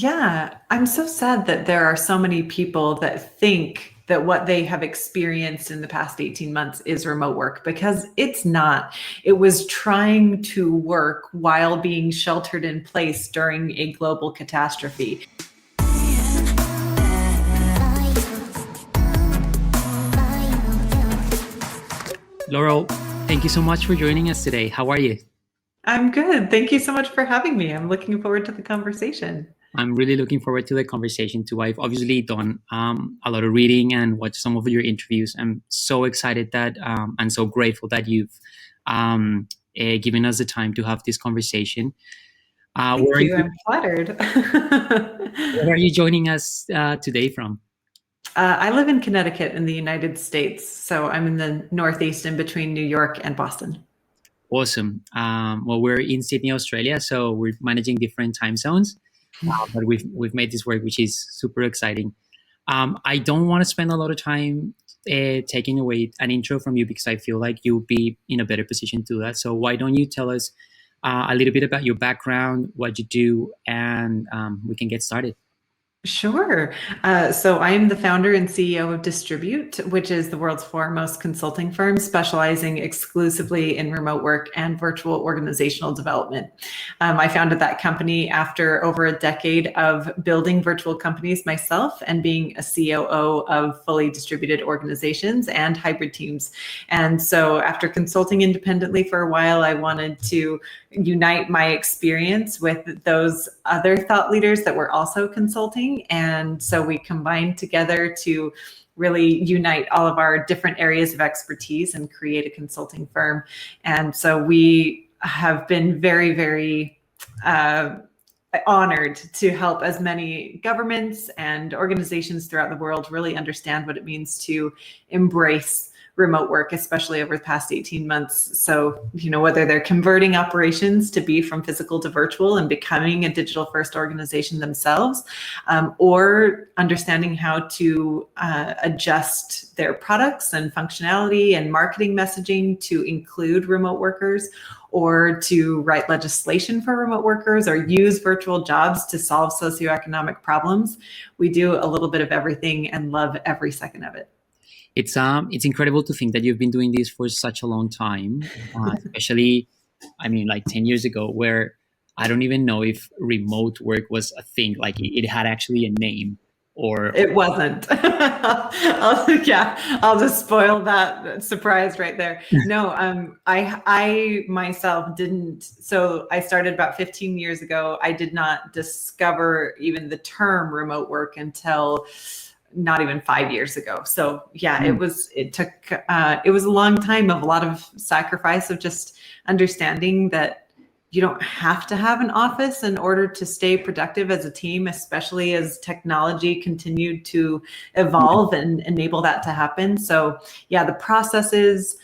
Yeah, I'm so sad that there are so many people that think that what they have experienced in the past 18 months is remote work because it's not. It was trying to work while being sheltered in place during a global catastrophe. Laurel, thank you so much for joining us today. How are you? I'm good. Thank you so much for having me. I'm looking forward to the conversation. I'm really looking forward to the conversation too. I've obviously done a lot of reading and watched some of your interviews. I'm so excited that and so grateful that you've given us the time to have this conversation. Thank you. I'm flattered. Where are you joining us today from? I live in Connecticut in the United States, so I'm in the Northeast in between New York and Boston. Awesome. Well, we're in Sydney, Australia, so we're managing different time zones, but we've made this work, which is super exciting. I don't want to spend a lot of time taking away an intro from you because I feel like you'll be in a better position to do that. So why don't you tell us a little bit about your background, what you do, and we can get started. Sure. So I am the founder and CEO of Distribute, which is the world's foremost consulting firm specializing exclusively in remote work and virtual organizational development. I founded that company after over a decade of building virtual companies myself and being a COO of fully distributed organizations and hybrid teams. And so after consulting independently for a while, I wanted to unite my experience with those other thought leaders that were also consulting. And so we combined together to really unite all of our different areas of expertise and create a consulting firm. And so we have been very, very honored to help as many governments and organizations throughout the world really understand what it means to embrace remote work, especially over the past 18 months. So, whether they're converting operations to be from physical to virtual and becoming a digital first organization themselves, or understanding how to adjust their products and functionality and marketing messaging to include remote workers, or to write legislation for remote workers, or use virtual jobs to solve socioeconomic problems. We do a little bit of everything and love every second of it. It's incredible to think that you've been doing this for such a long time, especially, I mean, like 10 years ago, where I don't even know if remote work was a thing. Like it had actually a name, or It wasn't. I'll just spoil that surprise right there. No, I myself didn't. So I started about 15 years ago. I did not discover even the term remote work until not even 5 years ago. So yeah, it was a long time of a lot of sacrifice of just understanding that you don't have to have an office in order to stay productive as a team, especially as technology continued to evolve and enable that to happen. So yeah, the processes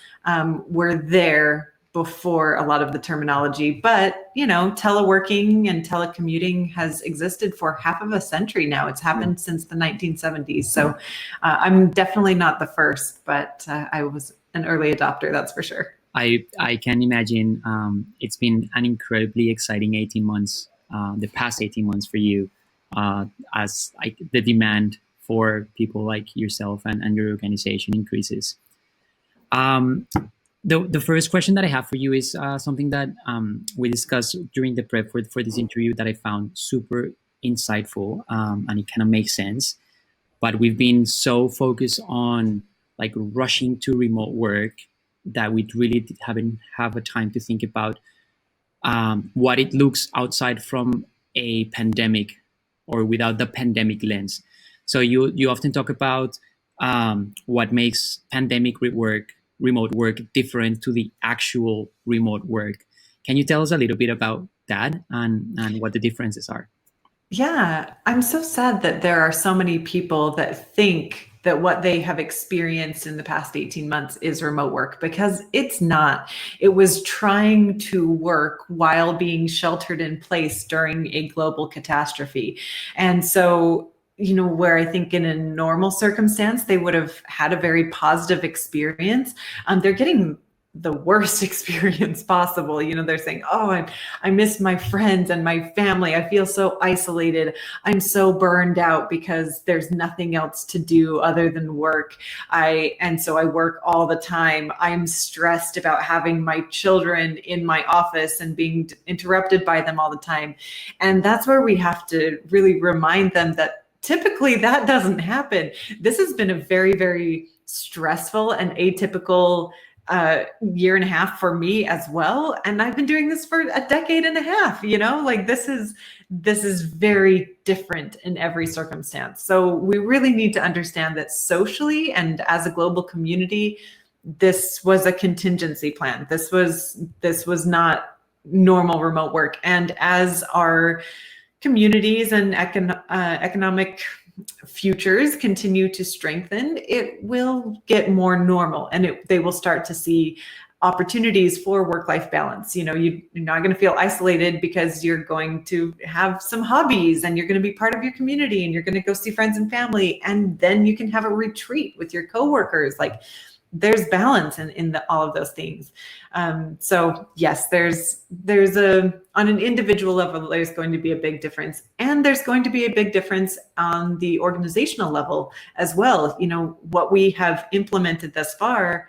were there before a lot of the terminology, but teleworking and telecommuting has existed for half of a century now. It's happened since the 1970s. So I'm definitely not the first, but I was an early adopter, that's for sure. I can imagine it's been an incredibly exciting 18 months, the past 18 months for you, as the demand for people like yourself and your organization increases. The first question that I have for you is something that we discussed during the prep for this interview that I found super insightful, and it kind of makes sense. But we've been so focused on like rushing to remote work that we really haven't have a time to think about what it looks outside from a pandemic or without the pandemic lens. So you often talk about what makes pandemic remote work different to the actual remote work. Can you tell us a little bit about that and what the differences are? Yeah, I'm so sad that there are so many people that think that what they have experienced in the past 18 months is remote work because it's not. It was trying to work while being sheltered in place during a global catastrophe. And so, where I think in a normal circumstance, they would have had a very positive experience, they're getting the worst experience possible. You know, they're saying, oh, I miss my friends and my family. I feel so isolated. I'm so burned out because there's nothing else to do other than work. And so I work all the time. I'm stressed about having my children in my office and being interrupted by them all the time. And that's where we have to really remind them that typically that doesn't happen. This has been a very, very stressful and atypical year and a half for me as well. And I've been doing this for a decade and a half, you know, like this is very different in every circumstance. So we really need to understand that socially and as a global community, this was a contingency plan. This was not normal remote work. And as our communities and economic futures continue to strengthen, it will get more normal, and they will start to see opportunities for work-life balance. You know, you're not going to feel isolated because you're going to have some hobbies and you're going to be part of your community and you're going to go see friends and family, and then you can have a retreat with your coworkers. Like, there's balance in all of those things. So yes, there's on an individual level, there's going to be a big difference, and there's going to be a big difference on the organizational level as well. You know, what we have implemented thus far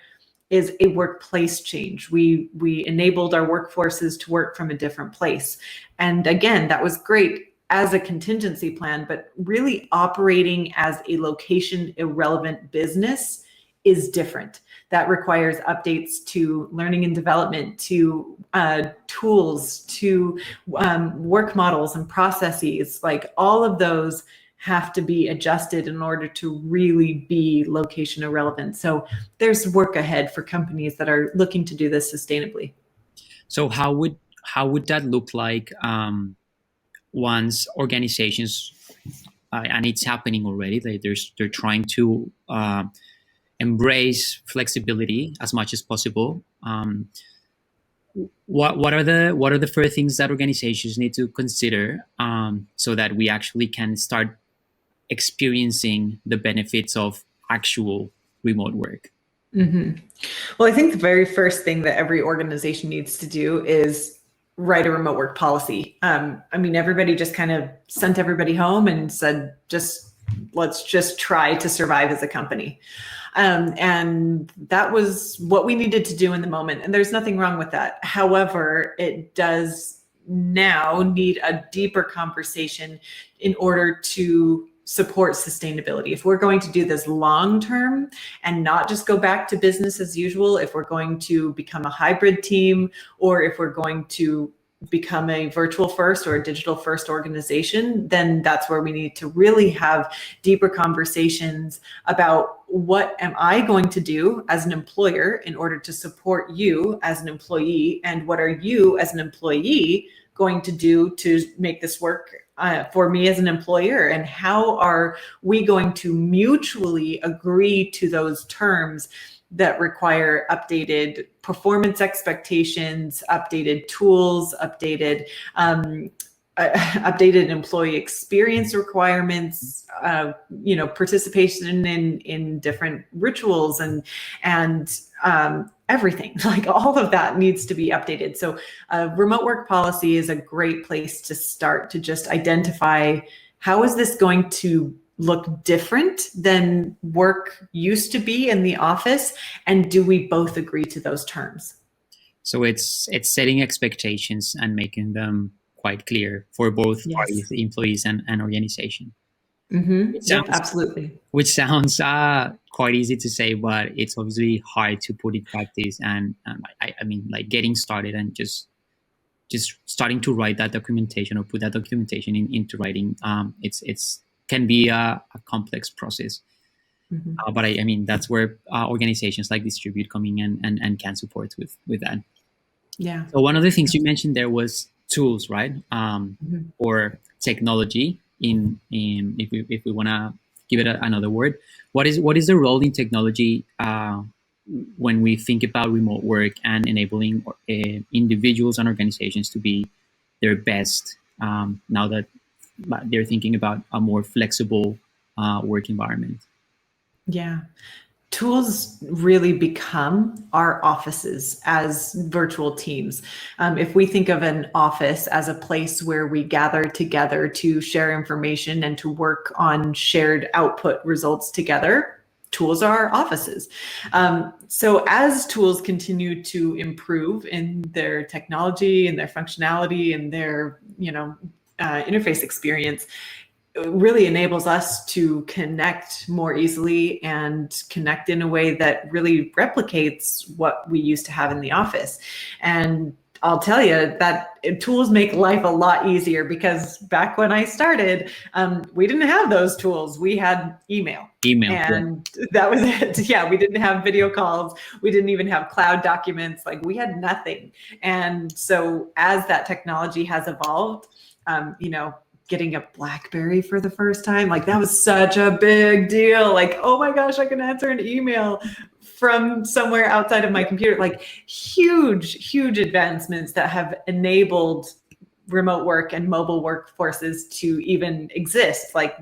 is a workplace change. We enabled our workforces to work from a different place. And again, that was great as a contingency plan, but really operating as a location irrelevant business is different. That requires updates to learning and development, to tools, to work models and processes. Like, all of those have to be adjusted in order to really be location irrelevant. So there's work ahead for companies that are looking to do this sustainably. So how would that look like once organizations, and it's happening already, they're trying to embrace flexibility as much as possible. What are the first things that organizations need to consider so that we actually can start experiencing the benefits of actual remote work? Mm-hmm. Well, I think the very first thing that every organization needs to do is write a remote work policy. I mean, everybody just kind of sent everybody home and said, let's just try to survive as a company. And that was what we needed to do in the moment. And there's nothing wrong with that. However, it does now need a deeper conversation in order to support sustainability. If we're going to do this long term and not just go back to business as usual, if we're going to become a hybrid team, or if we're going to become a virtual first or a digital first organization, then that's where we need to really have deeper conversations about what am I going to do as an employer in order to support you as an employee, and what are you as an employee going to do to make this work for me as an employer, and how are we going to mutually agree to those terms that require updated performance expectations, updated tools, updated employee experience requirements, participation in different rituals and everything. Like, all of that needs to be updated. So remote work policy is a great place to start, to just identify, how is this going to look different than work used to be in the office, and do we both agree to those terms? So it's setting expectations and making them quite clear for both parties, the employees and organization. Mm-hmm. Yep, absolutely. Which sounds quite easy to say, but it's obviously hard to put in practice. And I mean, like, getting started and just starting to write that documentation or put that documentation into writing, it's can be a complex process. Mm-hmm. But I mean, that's where organizations like Distribute come in and can support with that. Yeah. So one of the things you mentioned there was tools, right? Or technology. If we want to give it another word, what is the role in technology when we think about remote work and enabling individuals and organizations to be their best now that they're thinking about a more flexible work environment? Yeah. tools really become our offices as virtual teams. If we think of an office as a place where we gather together to share information and to work on shared output results together, tools are our offices. So as tools continue to improve in their technology and their functionality and their, interface experience, it really enables us to connect more easily and connect in a way that really replicates what we used to have in the office. And I'll tell you that tools make life a lot easier, because back when I started, we didn't have those tools. We had email. And that was it. Yeah, we didn't have video calls. We didn't even have cloud documents. Like, we had nothing. And so as that technology has evolved, getting a BlackBerry for the first time, like, that was such a big deal. Like, oh my gosh, I can answer an email from somewhere outside of my computer. Like, huge advancements that have enabled remote work and mobile workforces to even exist. Like,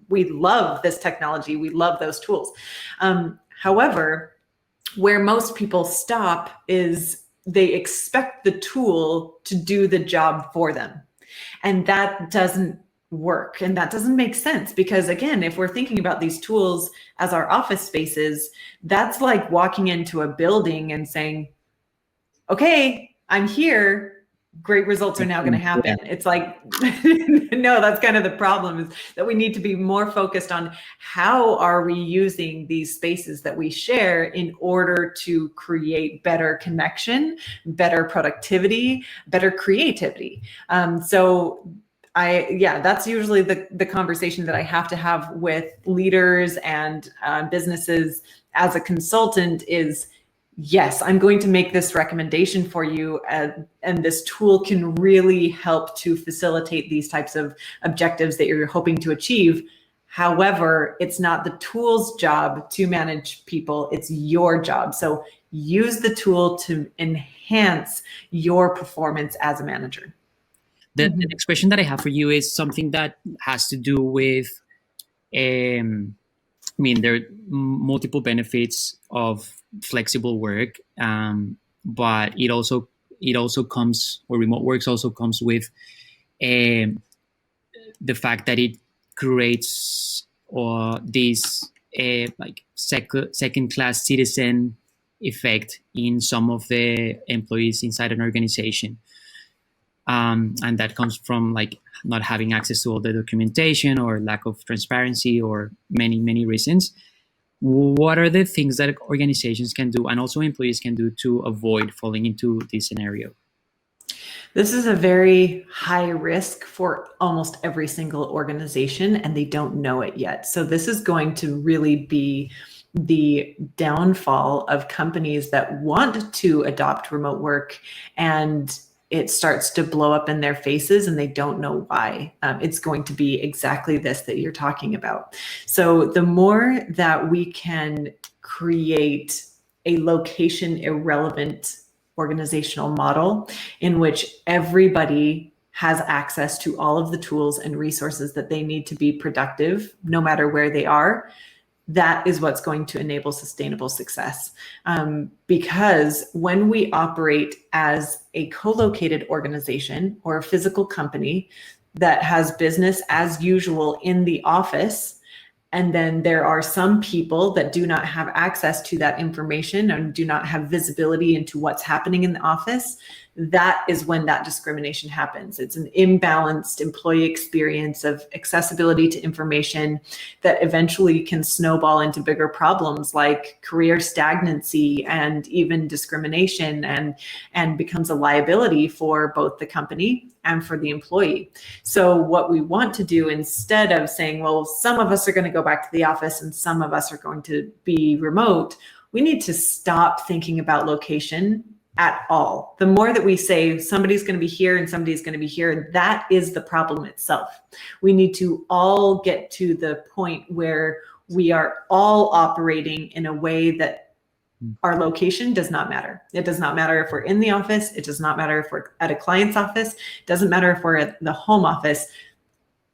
we love this technology. We love those tools. However, where most people stop is they expect the tool to do the job for them. And that doesn't work. And that doesn't make sense, because again, if we're thinking about these tools as our office spaces, that's like walking into a building and saying, okay, I'm here. Great results are now going to happen. Yeah. It's like, no, that's kind of the problem, is that we need to be more focused on how are we using these spaces that we share in order to create better connection, better productivity, better creativity. That's usually the conversation that I have to have with leaders and businesses as a consultant is, yes, I'm going to make this recommendation for you, and this tool can really help to facilitate these types of objectives that you're hoping to achieve. However, it's not the tool's job to manage people, it's your job. So use the tool to enhance your performance as a manager. The next question that I have for you is something that has to do with, there are multiple benefits of flexible work, but it also comes, or remote works also comes with the fact that it creates this second-class citizen effect in some of the employees inside an organization. And that comes from not having access to all the documentation, or lack of transparency, or many reasons. What are the things that organizations can do, and also employees can do, to avoid falling into this scenario? This is a very high risk for almost every single organization, and they don't know it yet. So this is going to really be the downfall of companies that want to adopt remote work, and it starts to blow up in their faces and they don't know why. It's going to be exactly this that you're talking about. So the more that we can create a location irrelevant organizational model in which everybody has access to all of the tools and resources that they need to be productive, no matter where they are, that is what's going to enable sustainable success. Because when we operate as a co-located organization or a physical company that has business as usual in the office, and then there are some people that do not have access to that information and do not have visibility into what's happening in the office, that is when that discrimination happens. It's an imbalanced employee experience of accessibility to information that eventually can snowball into bigger problems like career stagnancy and even discrimination, and becomes a liability for both the company and for the employee. So what we want to do, instead of saying, well, some of us are going to go back to the office and some of us are going to be remote, we need to stop thinking about location at all. The more that we say somebody's going to be here and somebody's going to be here, that is the problem itself. We need to all get to the point where we are all operating in a way that our location does not matter. It does not matter if we're in the office. It does not matter if we're at a client's office. It doesn't matter if we're at the home office.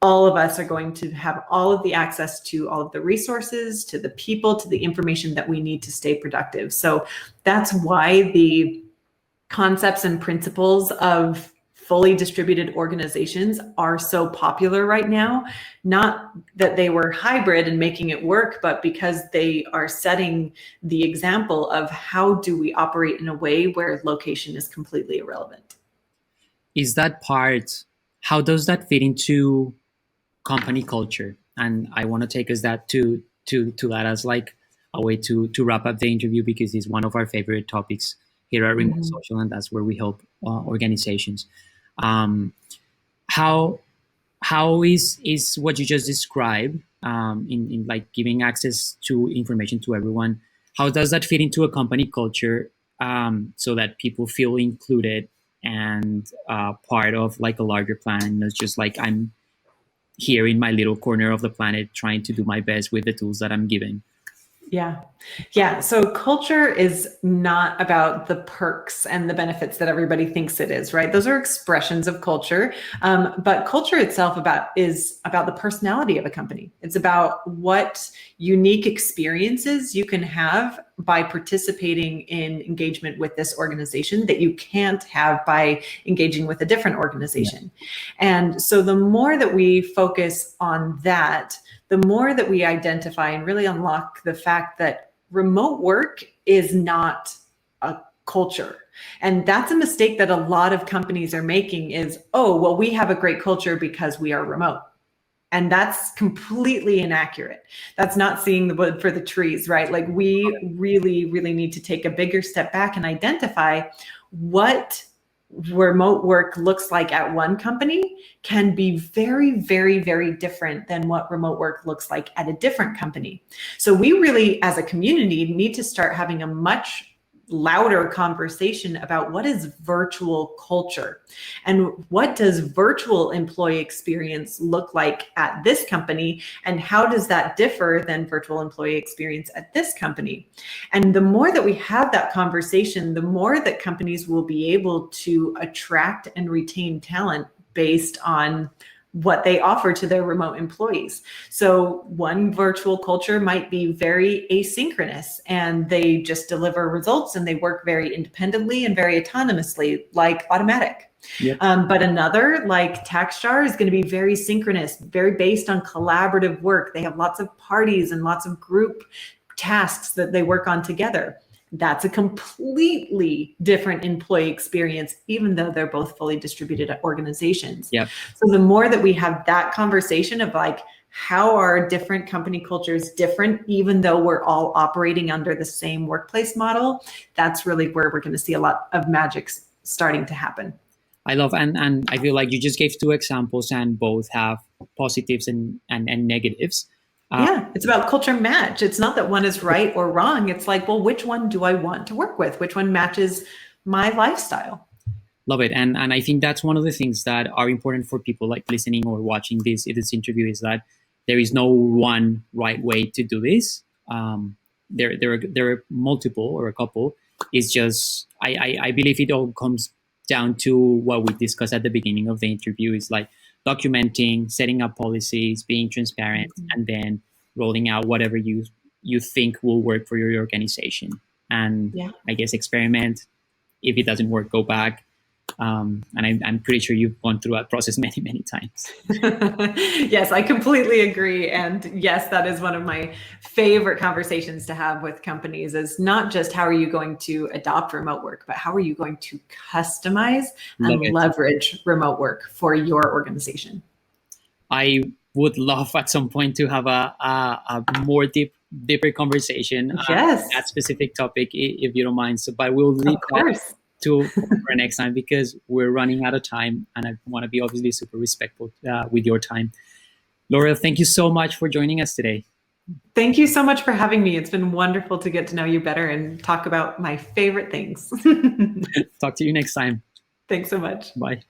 all of us are going to have all of the access to all of the resources, to the people, to the information that we need to stay productive. So that's why the concepts and principles of fully distributed organizations are so popular right now. Not that they were hybrid and making it work, but because they are setting the example of how do we operate in a way where location is completely irrelevant. Is that part, how does that fit into company culture? And I want to take us that to that as like a way to wrap up the interview, because it's one of our favorite topics here at Remote Social, and that's where we help organizations. How is what you just described in like giving access to information to everyone? How does that fit into a company culture so that people feel included and part of like a larger plan? It's just like I'm here in my little corner of the planet trying to do my best with the tools that I'm given. Yeah. So culture is not about the perks and the benefits that everybody thinks it is, right? Those are expressions of culture. But culture itself is about the personality of a company. It's about what unique experiences you can have by participating in engagement with this organization that you can't have by engaging with a different organization. And so the more that we focus on that, the more that we identify and really unlock the fact that remote work is not a culture. And that's a mistake that a lot of companies are making is, oh, well, we have a great culture because we are remote. And that's completely inaccurate. That's not seeing the wood for the trees, right? Like we really, really need to take a bigger step back and identify what remote work looks like at one company can be very, very, very different than what remote work looks like at a different company. So we really, as a community, need to start having a much louder conversation about what is virtual culture and what does virtual employee experience look like at this company, and how does that differ than virtual employee experience at this company. And the more that we have that conversation, the more that companies will be able to attract and retain talent based on what they offer to their remote employees. So one virtual culture might be very asynchronous and they just deliver results and they work very independently and very autonomously, like Automatic. Yep. But another, like TaxJar, is going to be very synchronous, very based on collaborative work. They have lots of parties and lots of group tasks that they work on together. That's a completely different employee experience, even though they're both fully distributed organizations. Yep. So the more that we have that conversation of like, how are different company cultures different, even though we're all operating under the same workplace model, that's really where we're going to see a lot of magic starting to happen. I love, and I feel like you just gave two examples and both have positives and negatives. Yeah, it's about culture match. It's not that one is right or wrong. It's like, well, which one do I want to work with? Which one matches my lifestyle? Love it. And I think that's one of the things that are important for people like listening or watching this interview, is that there is no one right way to do this. There are multiple or a couple. It's just, I believe it all comes down to what we discussed at the beginning of the interview, is like documenting, setting up policies, being transparent, and then rolling out whatever you think will work for your organization. And I guess experiment. If it doesn't work, go back. And I'm pretty sure you've gone through that process many, many times. Yes, I completely agree. And yes, that is one of my favorite conversations to have with companies, is not just how are you going to adopt remote work, but how are you going to customize and leverage remote work for your organization. I would love at some point to have a more deeper conversation on that specific topic, if you don't mind. So, but we'll leave that for next time, because we're running out of time and I want to be obviously super respectful with your time. Laurel, thank you so much for joining us today. Thank you so much for having me. It's been wonderful to get to know you better and talk about my favorite things. Talk to you next time. Thanks so much. Bye.